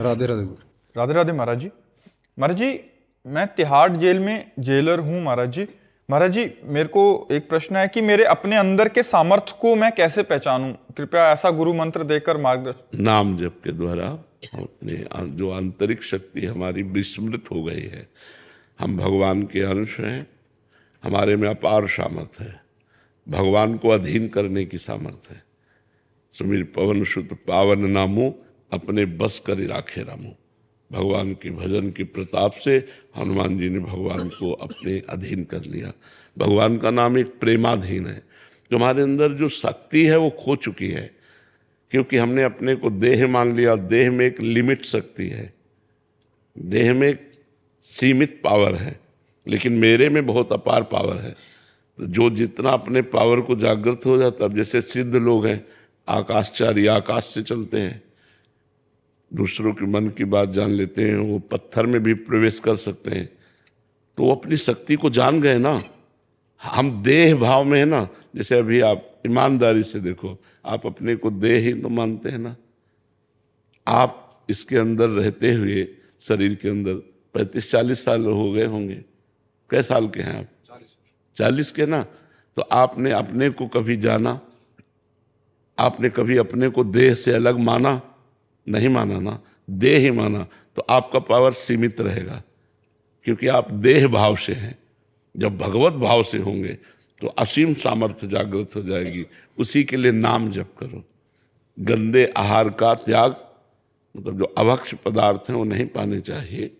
राधे राधे। राधे राधे महाराज जी। महाराज जी, मैं तिहाड़ जेल में जेलर हूँ महाराज जी। महाराज जी, मेरे को एक प्रश्न है कि मेरे अपने अंदर के सामर्थ्य को मैं कैसे पहचानूं? कृपया ऐसा गुरु मंत्र देकर मार्गदर्शन। नाम जप के द्वारा हम अपने जो आंतरिक शक्ति हमारी विस्मृत हो गई है, हम भगवान के अंश हैं, हमारे में अपार सामर्थ्य है, भगवान को अधीन करने की सामर्थ्य है। सुमिर पवन सुत पावन नामो, अपने बस कर राखे रामो। भगवान के भजन के प्रताप से हनुमान जी ने भगवान को अपने अधीन कर लिया। भगवान का नाम एक प्रेमाधीन है। जो हमारे अंदर जो शक्ति है वो खो चुकी है, क्योंकि हमने अपने को देह मान लिया। देह में एक लिमिट शक्ति है, देह में एक सीमित पावर है, लेकिन मेरे में बहुत अपार पावर है। तो जो जितना अपने पावर को जागृत हो जाता, अब जैसे सिद्ध लोग हैं, आकाशचारी, आकाश से चलते हैं, दूसरों के मन की बात जान लेते हैं, वो पत्थर में भी प्रवेश कर सकते हैं, तो वो अपनी शक्ति को जान गए ना। हम देह भाव में है ना। जैसे अभी आप ईमानदारी से देखो, आप अपने को देह ही तो मानते हैं ना। आप इसके अंदर रहते हुए शरीर के अंदर 35-40 साल हो गए होंगे। कै साल के हैं आप? 40 के ना। तो आपने अपने को कभी जाना? आपने कभी अपने को देह से अलग माना? नहीं माना ना, देह ही माना। तो आपका पावर सीमित रहेगा, क्योंकि आप देह भाव से हैं। जब भगवत भाव से होंगे तो असीम सामर्थ्य जागृत हो जाएगी। उसी के लिए नाम जप करो। गंदे आहार का त्याग, मतलब जो अभक्ष पदार्थ हैं वो नहीं पाने चाहिए।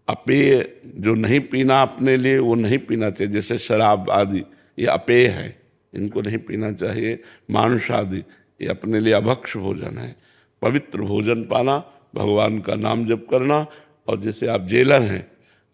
अपेय जो नहीं पीना अपने लिए, वो नहीं पीना चाहिए। जैसे शराब आदि ये अपेय है, इनको नहीं पीना चाहिए। मांस आदि ये अपने लिए अभक्ष भोजन है। पवित्र भोजन पाना, भगवान का नाम जप करना। और जैसे आप जेलर हैं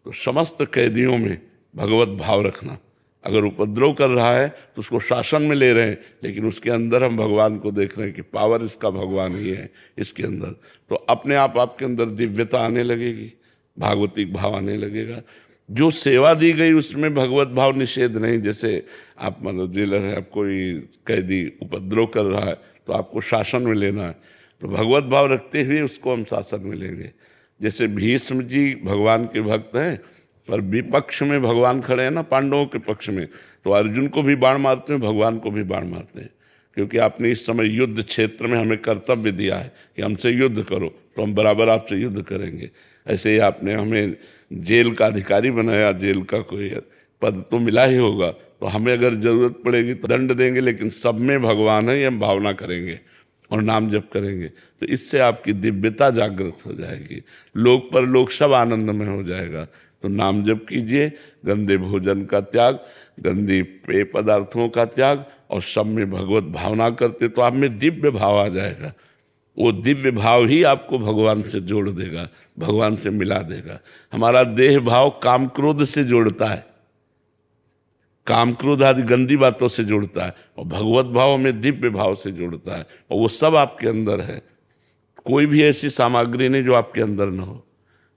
तो समस्त कैदियों में भगवत भाव रखना। अगर उपद्रव कर रहा है तो उसको शासन में ले रहे हैं, लेकिन उसके अंदर हम भगवान को देख रहे हैं कि पावर इसका भगवान ही है इसके अंदर। तो अपने आप आपके अंदर दिव्यता आने लगेगी, भागवतिक भाव आने लगेगा। जो सेवा दी गई उसमें भगवत भाव निषेध नहीं। जैसे आप मतलब जेलर है, आप कोई कैदी उपद्रव कर रहा है तो आपको शासन में लेना है, तो भगवत भाव रखते हुए उसको हम शासन में लेंगे। जैसे भीष्म जी भगवान के भक्त हैं, पर विपक्ष में भगवान खड़े हैं ना, पांडवों के पक्ष में, तो अर्जुन को भी बाण मारते हैं, भगवान को भी बाण मारते हैं। क्योंकि आपने इस समय युद्ध क्षेत्र में हमें कर्तव्य दिया है कि हमसे युद्ध करो, तो हम बराबर आपसे युद्ध करेंगे। ऐसे ही आपने हमें जेल का अधिकारी बनाया, जेल का कोई पद तो मिला ही होगा, तो हमें अगर जरूरत पड़ेगी तो दंड देंगे, लेकिन सब में भगवान है ये हम भावना करेंगे और नाम जप करेंगे। तो इससे आपकी दिव्यता जागृत हो जाएगी, लोक पर लोक सब आनंद में हो जाएगा। तो नाम जप कीजिए, गंदे भोजन का त्याग, गंदी पेय पदार्थों का त्याग, और सब में भगवत भावना करते तो आप में दिव्य भाव आ जाएगा। वो दिव्य भाव ही आपको भगवान से जोड़ देगा, भगवान से मिला देगा। हमारा देह भाव काम क्रोध से जोड़ता है, काम क्रोध आदि गंदी बातों से जोड़ता है, और भगवत भाव में दिव्य भाव से जोड़ता है, और वो सब आपके अंदर है। कोई भी ऐसी सामग्री नहीं जो आपके अंदर न हो।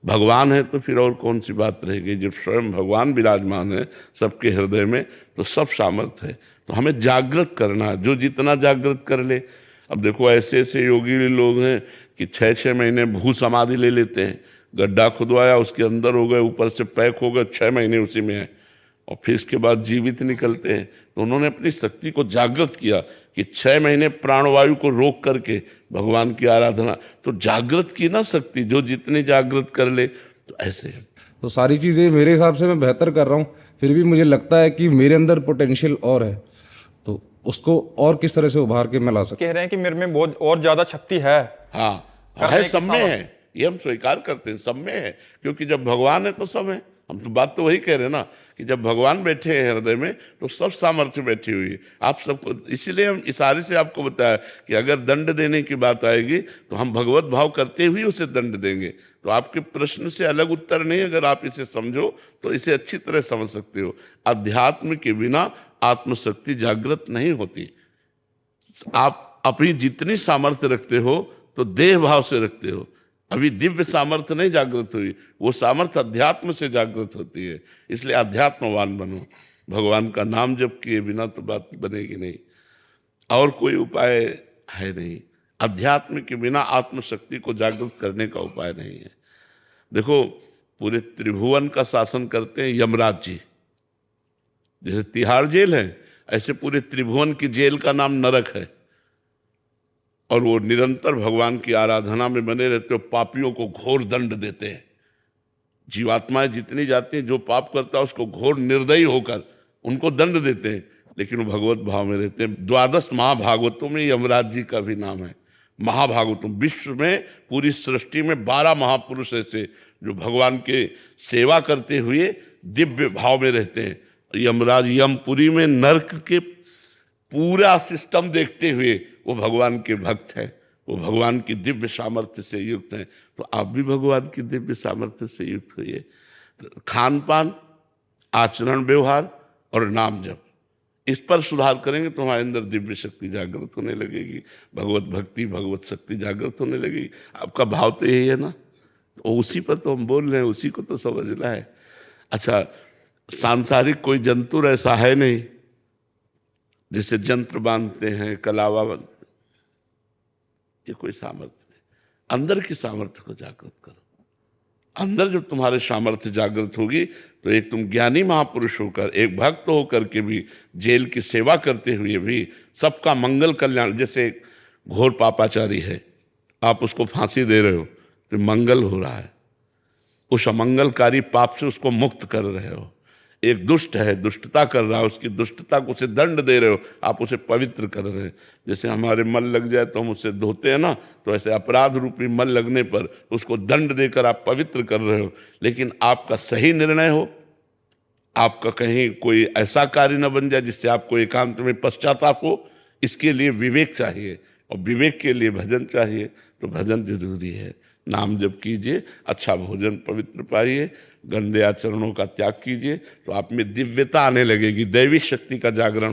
भगवान है तो फिर और कौन सी बात रहेगी। जब स्वयं भगवान विराजमान है सबके हृदय में, तो सब सामर्थ्य है। तो हमें जागृत करना है, जो जितना जागृत कर ले। अब देखो ऐसे ऐसे योगी लोग हैं कि 6-6 महीने भू समाधि ले लेते हैं। गड्ढा खुदवाया, उसके अंदर हो गए, ऊपर से पैक हो गए, 6 महीने उसी में है, और फिर इसके बाद जीवित निकलते हैं। तो उन्होंने अपनी शक्ति को जागृत किया कि 6 महीने प्राणवायु को रोक करके भगवान की आराधना, तो जागृत की ना शक्ति, जो जितनी जागृत कर ले। तो ऐसे तो सारी चीज़ें मेरे हिसाब से मैं बेहतर कर रहा हूँ, फिर भी मुझे लगता है कि मेरे अंदर पोटेंशियल और है, तो उसको और किस तरह से उभार के मैं ला सकता कह रहे हैं कि मेरे में बहुत और ज्यादा शक्ति है। हाँ है, सब में है, ये हम स्वीकार करते हैं, सब में है। क्योंकि जब भगवान है तो सब है। हम तो बात तो वही कह रहे हैं ना कि जब भगवान बैठे हैं हृदय में तो सब सामर्थ्य बैठी हुई है आप सबको। इसीलिए हम इशारे से आपको बताया कि अगर दंड देने की बात आएगी तो हम भगवत भाव करते हुए उसे दंड देंगे। तो आपके प्रश्न से अलग उत्तर नहीं, अगर आप इसे समझो तो इसे अच्छी तरह समझ सकते हो। अध्यात्म के बिना आत्मशक्ति जागृत नहीं होती। आप अपनी जितनी सामर्थ्य रखते हो तो देह भाव से रखते हो। अभी दिव्य सामर्थ्य नहीं जागृत हुई, वो सामर्थ्य अध्यात्म से जागृत होती है। इसलिए अध्यात्मवान बनो। भगवान का नाम जप किए बिना तो बात बनेगी नहीं, और कोई उपाय है नहीं। अध्यात्म के बिना आत्मशक्ति को जागृत करने का उपाय नहीं है। देखो, पूरे त्रिभुवन का शासन करते हैं यमराज जी। जैसे तिहाड़ जेल है, ऐसे पूरे त्रिभुवन की जेल का नाम नरक है। और वो निरंतर भगवान की आराधना में बने रहते हो, पापियों को घोर दंड देते हैं। जीवात्माएं जितनी जाती हैं, जो पाप करता है उसको घोर निर्दयी होकर उनको दंड देते हैं, लेकिन वो भगवत भाव में रहते हैं। 12 महाभागवतों में यमराज जी का भी नाम है। महाभागवतों, विश्व में पूरी सृष्टि में 12 महापुरुष ऐसे जो भगवान के सेवा करते हुए दिव्य भाव में रहते हैं। यमराज यमपुरी में नरक के पूरा सिस्टम देखते हुए वो भगवान के भक्त हैं, वो भगवान की दिव्य सामर्थ्य से युक्त हैं। तो आप भी भगवान की दिव्य सामर्थ्य से युक्त होइए। तो खान पान, आचरण व्यवहार और नाम जप, इस पर सुधार करेंगे तो हमारे अंदर दिव्य शक्ति जागृत होने लगेगी, भगवत भक्ति, भगवत शक्ति जागृत होने लगेगी। आपका भाव तो यही है ना, तो उसी पर तो हम बोल रहे हैं, उसी को तो समझना है। अच्छा, सांसारिक कोई जंतुर ऐसा है नहीं जिसे जंत्र बांधते हैं, कलावा बांधते हैं, ये कोई सामर्थ्य नहीं। अंदर की सामर्थ्य को जागृत करो। अंदर जब तुम्हारे सामर्थ्य जागृत होगी तो एक तुम ज्ञानी महापुरुष होकर, एक भक्त होकर के भी जेल की सेवा करते हुए भी सबका मंगल कल्याण, जैसे घोर पापाचारी है, आप उसको फांसी दे रहे हो तो मंगल हो रहा है, उस अमंगलकारी पाप से उसको मुक्त कर रहे हो। एक दुष्ट है, दुष्टता कर रहा है, उसकी दुष्टता को उसे दंड दे रहे हो, आप उसे पवित्र कर रहे हैं। जैसे हमारे मल लग जाए तो हम उसे धोते हैं ना, तो ऐसे अपराध रूपी मल लगने पर उसको दंड देकर आप पवित्र कर रहे हो। लेकिन आपका सही निर्णय हो, आपका कहीं कोई ऐसा कार्य न बन जाए जिससे आपको एकांत में पश्चाताप हो। इसके लिए विवेक चाहिए, और विवेक के लिए भजन चाहिए। तो भजन जरूरी है। नाम जप कीजिए, अच्छा भोजन पवित्र पाइए, गंदे आचरणों का त्याग कीजिए, तो आप में दिव्यता आने लगेगी, दैवी शक्ति का जागरण